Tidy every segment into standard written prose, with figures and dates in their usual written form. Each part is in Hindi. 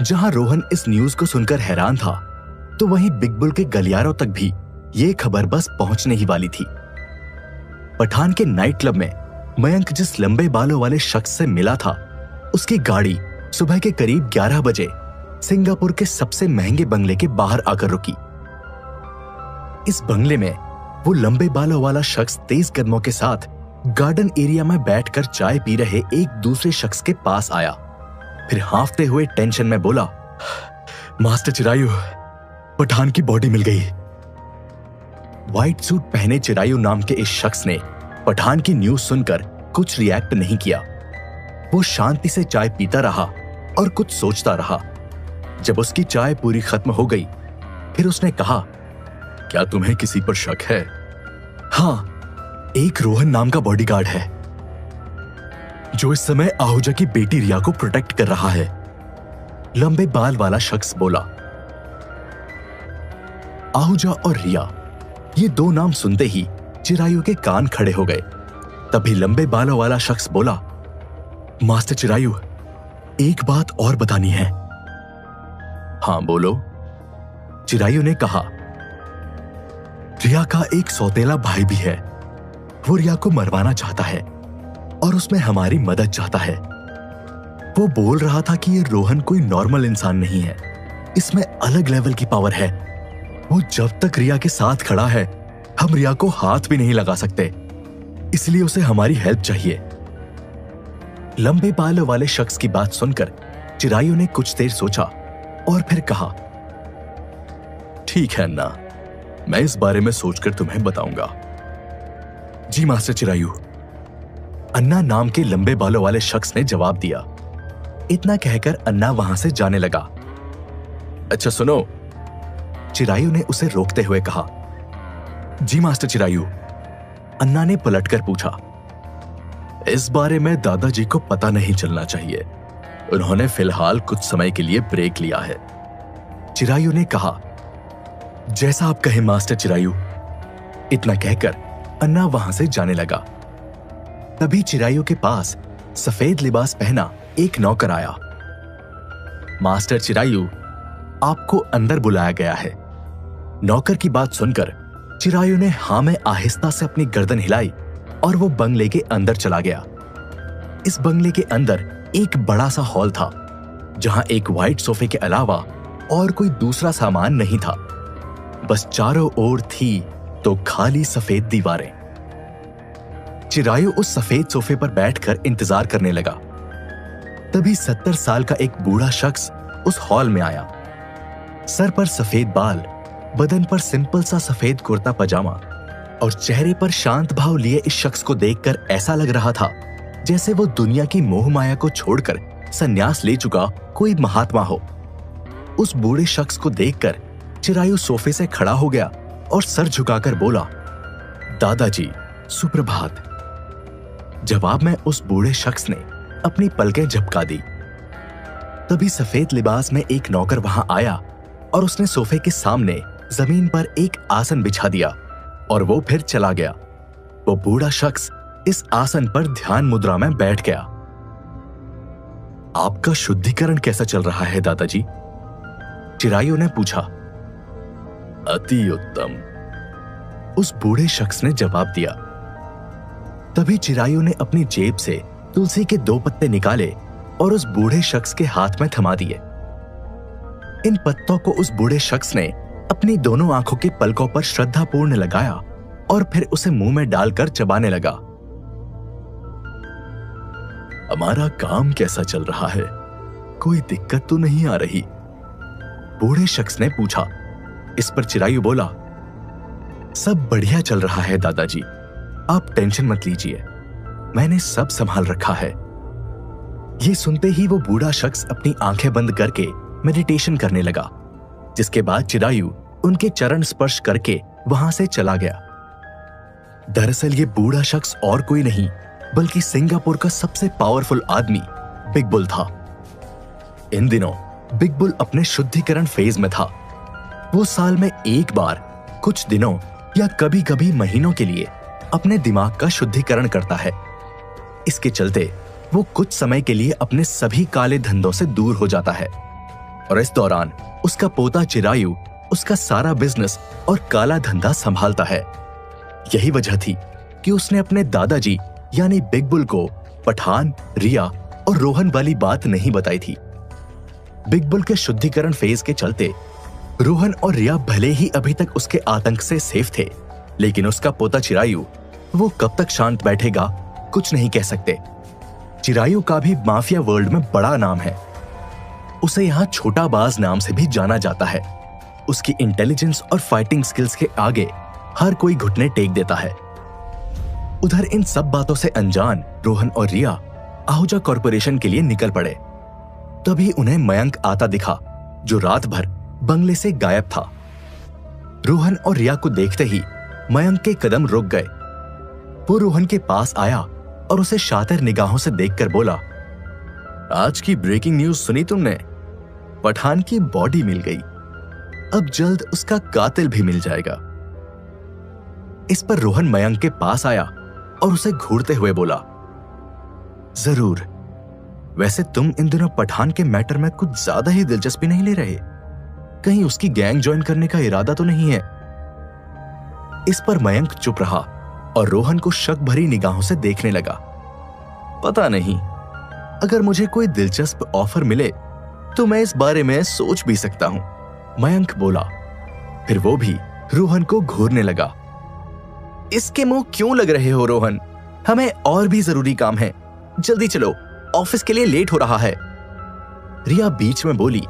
जहां रोहन इस न्यूज को सुनकर हैरान था, तो वहीं बिग बुल के गलियारों तक भी ये खबर बस पहुंचने ही वाली थी। पठान के नाइट क्लब में मयंक जिस लंबे बालों वाले शख्स से मिला था, उसकी गाड़ी सुबह के करीब 11 बजे सिंगापुर के सबसे महंगे बंगले के बाहर आकर रुकी। इस बंगले में वो लंबे बालों वाला शख्स तेज कदमों के साथ गार्डन एरिया में बैठकर चाय पी रहे एक दूसरे शख्स के पास आया। फिर हांफते हुए टेंशन में बोला, मास्टर चिरायू, पठान की बॉडी मिल गई। व्हाइट सूट पहने चिरायू नाम के इस शख्स ने पठान की न्यूज सुनकर कुछ रिएक्ट नहीं किया। वो शांति से चाय पीता रहा और कुछ सोचता रहा। जब उसकी चाय पूरी खत्म हो गई, फिर उसने कहा, क्या तुम्हें किसी पर शक है? हाँ, एक रोहन नाम का बॉडीगार्ड है जो इस समय आहूजा की बेटी रिया को प्रोटेक्ट कर रहा है। लंबे बाल वाला शख्स बोला। आहूजा और रिया, ये दो नाम सुनते ही चिरायू के कान खड़े हो गए। तभी लंबे बालों वाला शख्स बोला, मास्टर चिरायू, एक बात और बतानी है। हाँ बोलो, चिरायू ने कहा। रिया का एक सौतेला भाई भी है। वो रिया को मरवाना चाहता है और उसमें हमारी मदद चाहता है। वो बोल रहा था कि ये रोहन कोई नॉर्मल इंसान नहीं है, इसमें अलग लेवल की पावर है। वो जब तक रिया के साथ खड़ा है, हम रिया को हाथ भी नहीं लगा सकते, इसलिए उसे हमारी हेल्प चाहिए। लंबे बालों वाले शख्स की बात सुनकर चिरायू ने कुछ देर सोचा और फिर कहा, ठीक है अन्ना, मैं इस बारे में सोचकर तुम्हें बताऊंगा। जी मास्टर चिरायू, अन्ना नाम के लंबे बालों वाले शख्स ने जवाब दिया। इतना कहकर अन्ना वहां से जाने लगा। अच्छा सुनो, चिरायू ने उसे रोकते हुए कहा। जी मास्टर चिरायू, अन्ना ने पलटकर पूछा। इस बारे में दादाजी को पता नहीं चलना चाहिए, उन्होंने फिलहाल कुछ समय के लिए ब्रेक लिया है। चिरायू ने कहा, जैसा आप कहें मास्टर चिरायू। इतना कहकर अन्ना वहां से जाने लगा। तभी चिरायू के पास सफेद लिबास पहना एक नौकर आया। मास्टर चिरायू, आपको अंदर बुलाया गया है। नौकर की बात सुनकर चिरायू ने हाँ में आहिस्ता से अपनी गर्दन हिलाई और वो बंगले के अंदर चला गया। इस बंगले के अंदर एक बड़ा सा हॉल था, जहां एक व्हाइट सोफे के अलावा और कोई दूसरा सामान नहीं था। बस चारों ओर थी तो खाली सफेद दीवारें। चिरायू उस सफेद सोफे पर बैठकर इंतजार करने लगा। तभी 70 साल का एक बूढ़ा शख्स उस हॉल में आया। सर पर सफेद बाल, बदन पर सिंपल सा सफेद कुर्ता पजामा और चेहरे पर शांत भाव लिए इस शख्स को देखकर ऐसा लग रहा था जैसे वो दुनिया की मोह माया को छोड़कर संन्यास ले चुका कोई महात्मा हो। उस बूढ़े शख्स को देखकर चिरायू सोफे से खड़ा हो गया और सर झुकाकर बोला, दादाजी सुप्रभात। जवाब में उस बूढ़े शख्स ने अपनी पलकें झपका दी। तभी सफेद लिबास में एक नौकर वहां आया और उसने सोफे के सामने जमीन पर एक आसन बिछा दिया और वो फिर चला गया। वो बूढ़ा शख्स इस आसन पर ध्यान मुद्रा में बैठ गया। आपका शुद्धिकरण कैसा चल रहा है दादाजी? चिरायू ने पूछा। अति उत्तम, उस बूढ़े शख्स ने जवाब दिया। तभी चिरायू ने अपनी जेब से तुलसी के 2 पत्ते निकाले और उस बूढ़े शख्स के हाथ में थमा दिए। इन पत्तों को उस बूढ़े शख्स ने अपनी दोनों आंखों के पलकों पर श्रद्धापूर्ण लगाया और फिर उसे मुंह में डालकर चबाने लगा। हमारा काम कैसा चल रहा है? कोई दिक्कत तो नहीं आ रही? बूढ़े शख्स ने पूछा। इस पर चिरायू बोला, सब बढ़िया चल रहा है दादाजी, आप टेंशन मत लीजिए, मैंने सब संभाल रखा है। ये सुनते ही वो बूढ़ा शख्स अपनी आंखें बंद करके मेडिटेशन करने लगा, जिसके बाद चिरायू उनके चरण स्पर्श करके वहां से चला गया। दरअसल ये बूढ़ा शख्स और कोई नहीं बल्कि सिंगापुर का सबसे पावरफुल आदमी बिग बुल था। इन दिनों बिग बुल अपने शुद्धिकरण फेज में था। वो साल में एक बार कुछ दिनों या कभी कभी महीनों के लिए अपने दिमाग का शुद्धिकरण करता है। इसके चलते वो कुछ समय के लिए अपने सभी काले धंधों से दूर हो जाता है। और इस दौरान उसका पोता चिरायु उसका सारा बिजनेस और काला धंधा संभालता है। यही वजह थी कि उसने अपने दादाजी यानी बिग बुल को पठान, रिया और रोहन वाली बात नहीं बताई थी। बिग बुल के शुद्धिकरण फेज के चलते रोहन और रिया भले ही अभी तक उसके आतंक से सेफ थे, लेकिन उसका पोता चिरायु वो कब तक शांत बैठेगा कुछ नहीं कह सकते। चिरायु का भी माफिया वर्ल्ड में बड़ा नाम है। उसे यहाँ छोटा बाज नाम से भी जाना जाता है। उसकी इंटेलिजेंस और फाइटिंग स्किल्स के आगे हर कोई घुटने टेक देता है। उधर इन सब बातों से अनजान रोहन और रिया आहूजा कॉरपोरेशन के लिए निकल पड़े। तभी उन्हें मयंक आता दिखा, जो रात भर बंगले से गायब था। रोहन और रिया को देखते ही मयंक के कदम रुक गए। वो रोहन के पास आया और उसे शातिर निगाहों से देखकर बोला, आज की ब्रेकिंग न्यूज सुनी तुमने? पठान की बॉडी मिल गई। अब जल्द उसका कातिल भी मिल जाएगा। इस पर रोहन मयंक के पास आया और उसे घूरते हुए बोला, जरूर, वैसे तुम इन दिनों पठान के मैटर में कुछ ज्यादा ही दिलचस्पी नहीं ले रहे? कहीं उसकी गैंग ज्वाइन करने का इरादा तो नहीं है? इस पर मयंक चुप रहा और रोहन को शक भरी निगाहों से देखने लगा। पता नहीं, अगर मुझे कोई दिलचस्प ऑफर मिले तो मैं इस बारे में सोच भी सकता हूं, मयंक बोला। फिर वो भी रोहन को घूरने लगा। इसके मुंह क्यों लग रहे हो रोहन? हमें और भी जरूरी काम है, जल्दी चलो, ऑफिस के लिए लेट हो रहा है। रिया बीच में बोली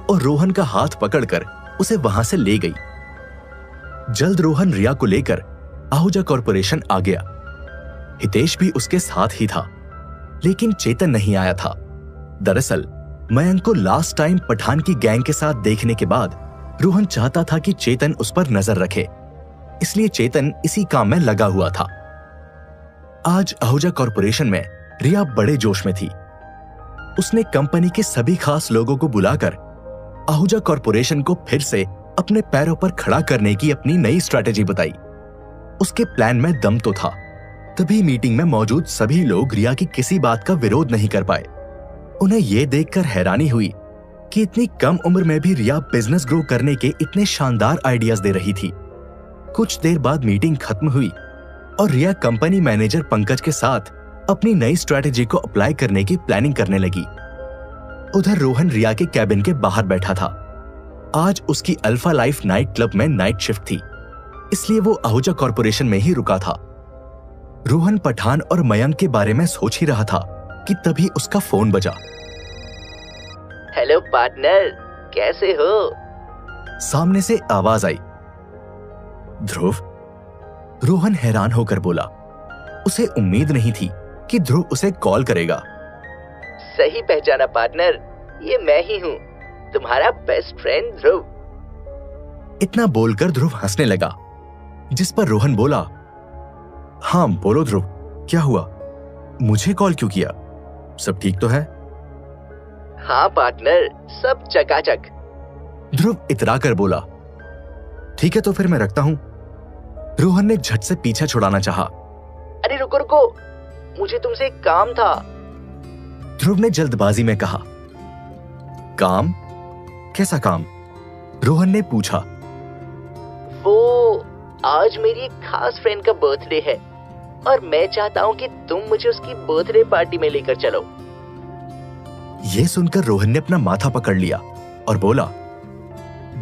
और रोहन का हाथ पकड़कर उसे वहां से ले गई। जल्द रोहन रिया को लेकर आहूजा कॉरपोरेशन आ गया। हितेश भी उसके साथ ही था, लेकिन चेतन नहीं आया था। दरअसल मयंक को लास्ट टाइम पठान की गैंग के साथ देखने के बाद रोहन चाहता था कि चेतन उस पर नजर रखे, इसलिए चेतन इसी काम में लगा हुआ था। आज आहूजा कॉरपोरेशन में रिया बड़े जोश में थी। उसने कंपनी के सभी खास लोगों को बुलाकर आहूजा कॉरपोरेशन को फिर से अपने पैरों पर खड़ा करने की अपनी नई स्ट्रैटेजी बताई। उसके प्लान में दम तो था, तभी मीटिंग में मौजूद सभी लोग रिया की किसी बात का विरोध नहीं कर पाए। उन्हें यह देखकर हैरानी हुई कि इतनी कम उम्र में भी रिया बिजनेस ग्रो करने के इतने शानदार आइडियाज दे रही थी। कुछ देर बाद मीटिंग खत्म हुई और रिया कंपनी मैनेजर पंकज के साथ अपनी नई स्ट्रैटेजी को अप्लाई करने की प्लानिंग करने लगी। उधर रोहन रिया के कैबिन के बाहर बैठा था। आज उसकी अल्फा लाइफ नाइट क्लब में नाइट शिफ्ट थी, इसलिए वो आहूजा कॉरपोरेशन में ही रुका था। रोहन पठान और मयंक के बारे में सोच ही रहा था कि तभी उसका फोन बजा। हेलो पार्टनर, कैसे हो? सामने से आवाज आई। ध्रुव? रोहन हैरान होकर बोला। उसे उम्मीद नहीं थी कि ध्रुव उसे कॉल करेगा। सही पहचाना पार्टनर, ये मैं ही हूँ, तुम्हारा बेस्ट फ्रेंड ध्रुव। इतना बोलकर ध्रुव हंसने लगा, जिस पर रोहन बोला, हाँ बोलो ध्रुव, क्या हुआ? मुझे कॉल क्यों किया? सब ठीक तो है? हाँ पार्टनर, सब चकाचक। ध्रुव इतराकर बोला। ठीक है तो फिर मैं रखता हूं। रोहन ने झट से पीछा छुड़ाना चाहा। अरे रुको रुको, मुझे तुमसे एक काम था। ध्रुव ने जल्दबाजी में कहा। काम? कैसा काम? रोहन ने पूछा। वो आज मेरी एक खास फ्रेंड का बर्थडे है और मैं चाहता हूँ कि तुम मुझे उसकी बर्थडे पार्टी में लेकर चलो। यह सुनकर रोहन ने अपना माथा पकड़ लिया और बोला,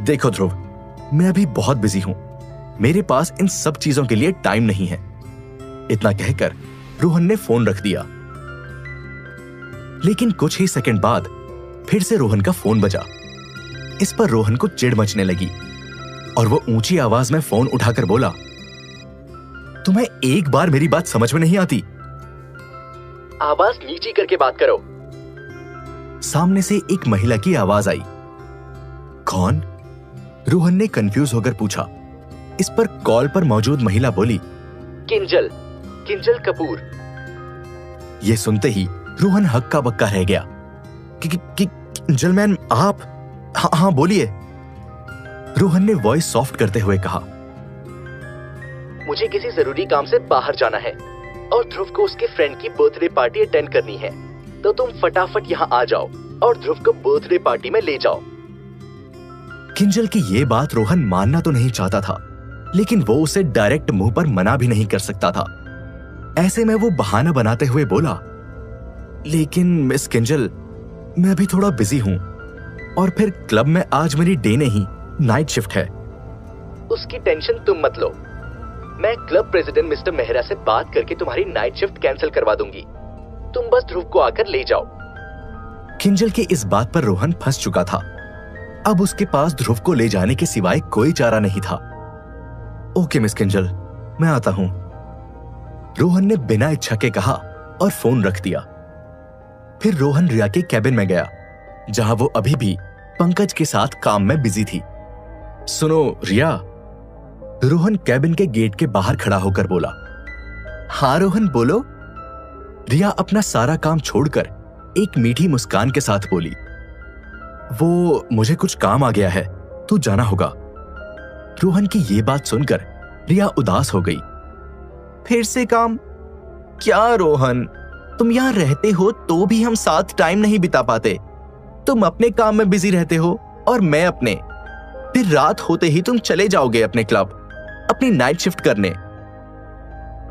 देखो ध्रुव, मैं अभी बहुत बिजी हूं, मेरे पास इन सब चीजों के लिए टाइम नहीं है। इतना कहकर रोहन ने फोन रख दिया। लेकिन कुछ ही सेकंड बाद फिर से रोहन का फोन बजा। इस पर रोहन को चिढ़ मचने लगी और वो ऊंची आवाज में फोन उठाकर बोला, तुम्हें एक बार मेरी बात समझ में नहीं आती? आवाज नीची करके बात करो। सामने से एक महिला की आवाज आई। कौन? रोहन ने कंफ्यूज होकर पूछा। इस पर कॉल पर मौजूद महिला बोली, किंजल कपूर। यह सुनते ही रोहन हक्का बक्का रह गया। किंजल मैन आप? हाँ बोलिए। रोहन ने वॉइस सॉफ्ट करते हुए कहा, मुझे किसी जरूरी काम से बाहर जाना है और ध्रुव को उसके फ्रेंड की बर्थडे पार्टी अटेंड करनी है, तो तुम फटाफट यहाँ आ जाओ और ध्रुव को बर्थडे पार्टी में ले जाओ। किंजल की ये बात रोहन मानना तो नहीं चाहता था, लेकिन वो उसे डायरेक्ट मुंह पर मना भी नहीं कर सकता था। ऐसे में वो बहाना बनाते हुए बोला, लेकिन मिस किंजल, मैं अभी थोड़ा बिजी हूं और फिर क्लब में आज मेरी डे नहीं, नाइट शिफ्ट है। उसकी टेंशन तुम मत लो, मैं क्लब प्रेसिडेंट मिस्टर मेहरा से बात करके तुम्हारी नाइट शिफ्ट कैंसिल करवा दूंगी। तुम बस ध्रुव को आकर ले जाओ। किंजल की इस बात पर रोहन फंस चुका था। अब उसके पास ध्रुव को ले जाने के सिवाय कोई चारा नहीं था। ओके मिस किंजल, मैं आता हूं, रोहन ने बिना इच्छा के कहा और फोन रख दिया। फिर रोहन रिया के कैबिन में गया, जहां वो अभी भी पंकज के साथ काम में बिजी थी। सुनो रिया, रोहन कैबिन के गेट के बाहर खड़ा होकर बोला। हाँ रोहन बोलो। रिया अपना सारा काम छोड़कर एक मीठी मुस्कान के साथ बोली, वो मुझे कुछ काम आ गया है, तू जाना होगा। रोहन की ये बात सुनकर रिया उदास हो गई। फिर से काम? क्या रोहन, तुम यहां रहते हो तो भी हम साथ टाइम नहीं बिता पाते। तुम अपने काम में बिजी रहते हो और मैं अपने। फिर रात होते ही तुम चले जाओगे अपने क्लब, अपनी नाइट शिफ्ट करने।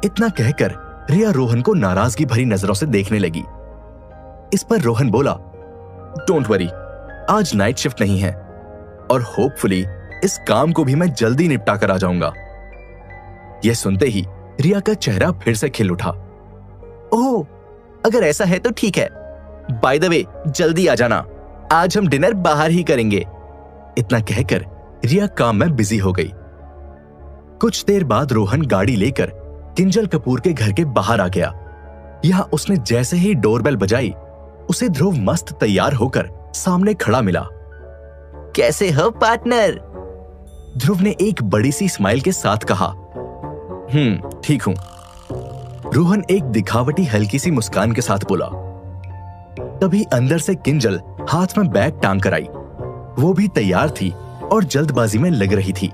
इतना कहकर रिया रोहन को नाराजगी भरी नजरों से देखने लगी। इस पर रोहन बोला, डोंट वरी, आज नाइट शिफ्ट नहीं है और होपफुली इस काम को भी मैं जल्दी निपटा कर आ जाऊंगा। यह सुनते ही रिया का चेहरा फिर से खिल उठा। ओह, अगर ऐसा है तो ठीक है। बाय द वे, जल्दी आ जाना, आज हम डिनर बाहर ही करेंगे। इतना कहकर रिया काम में बिजी हो गई। कुछ देर बाद रोहन गाड़ी लेकर किंजल कपूर के घर के बाहर आ गया। यहां उसने जैसे ही डोरबेल बजाई, उसे ध्रुव मस्त तैयार होकर सामने खड़ा मिला। कैसे हो पार्टनर? ध्रुव ने एक बड़ी सी स्माइल के साथ कहा। ठीक हूं, रोहन एक दिखावटी हल्की सी मुस्कान के साथ बोला। तभी अंदर से किंजल हाथ में बैग टांग कर आई। वो भी तैयार थी और जल्दबाजी में लग रही थी।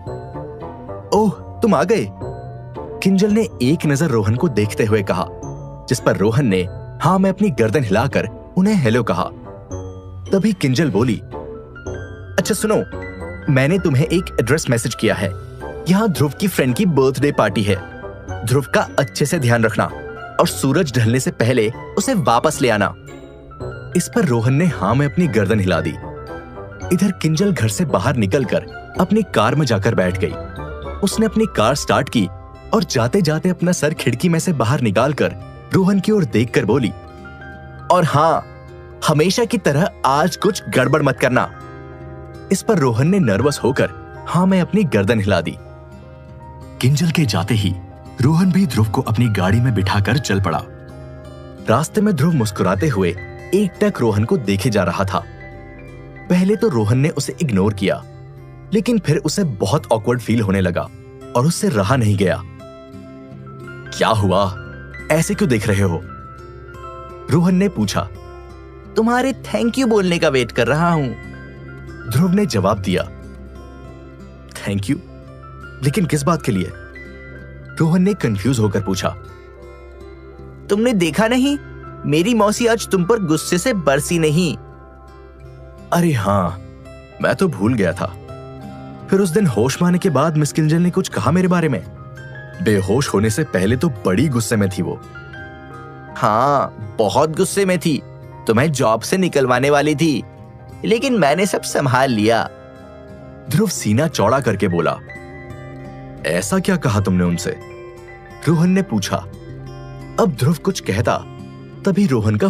ओह, तुम आ गए, किंजल ने एक नजर रोहन को देखते हुए कहा, जिस पर रोहन ने हाँ में अपनी गर्दन हिलाकर उन्हें हेलो कहा। तभी किंजल बोली, अच्छा सुनो, मैंने तुम्हें एक एड्रेस मैसेज किया है। यहाँ ध्रुव की फ्रेंड की बर्थडे पार्टी है। ध्रुव का अच्छे से ध्यान रखना और सूरज ढलने से पहले उसे वापस ले आना। इस पर रोहन ने हाँ में अपनी गर्दन हिला दी। इधर किंजल घर से बाहर निकलकर अपनी कार में जाकर बैठ गई। उसने अपनी कार स्टार्ट की और जाते जाते अपना सर खिड़की में से बाहर निकालकर रोहन की ओर देखकर बोली, और हाँ, हमेशा की तरह आज कुछ गड़बड़ मत करना। इस पर रोहन ने नर्वस होकर हाँ में अपनी गर्दन हिला दी। किंजल के जाते ही रोहन भी ध्रुव को अपनी गाड़ी में बिठाकर चल पड़ा। रास्ते में ध्रुव मुस्कुराते हुए एकटक रोहन को देखे जा रहा था। पहले तो रोहन ने उसे इग्नोर किया, लेकिन फिर उसे बहुत ऑकवर्ड फील होने लगा और उससे रहा नहीं गया। क्या हुआ, ऐसे क्यों देख रहे हो? रोहन ने पूछा। तुम्हारे थैंक यू बोलने का वेट कर रहा हूं, ध्रुव ने जवाब दिया। Thank you? लेकिन किस बात के लिए? रोहन ने कंफ्यूज होकर पूछा। तुमने देखा नहीं, मेरी मौसी आज तुम पर गुस्से से बरसी नहीं। अरे हाँ, मैं तो भूल गया था। फिर उस दिन होश में आने के बाद मिस किंजल ने कुछ कहा मेरे बारे में? बेहोश होने से पहले तो बड़ी गुस्से में थी वो। हाँ, बहुत गुस्से में थी, तुम्हें जॉब से निकलवाने वाली थी, लेकिन मैंने सब संभाल लिया। ध्रुव सीना चौड़ा करके बोला। ऐसा क्या कहा तुमने उनसे? रोहन ने पूछा। अब ध्रुव कुछ कहता, तभी रोहन का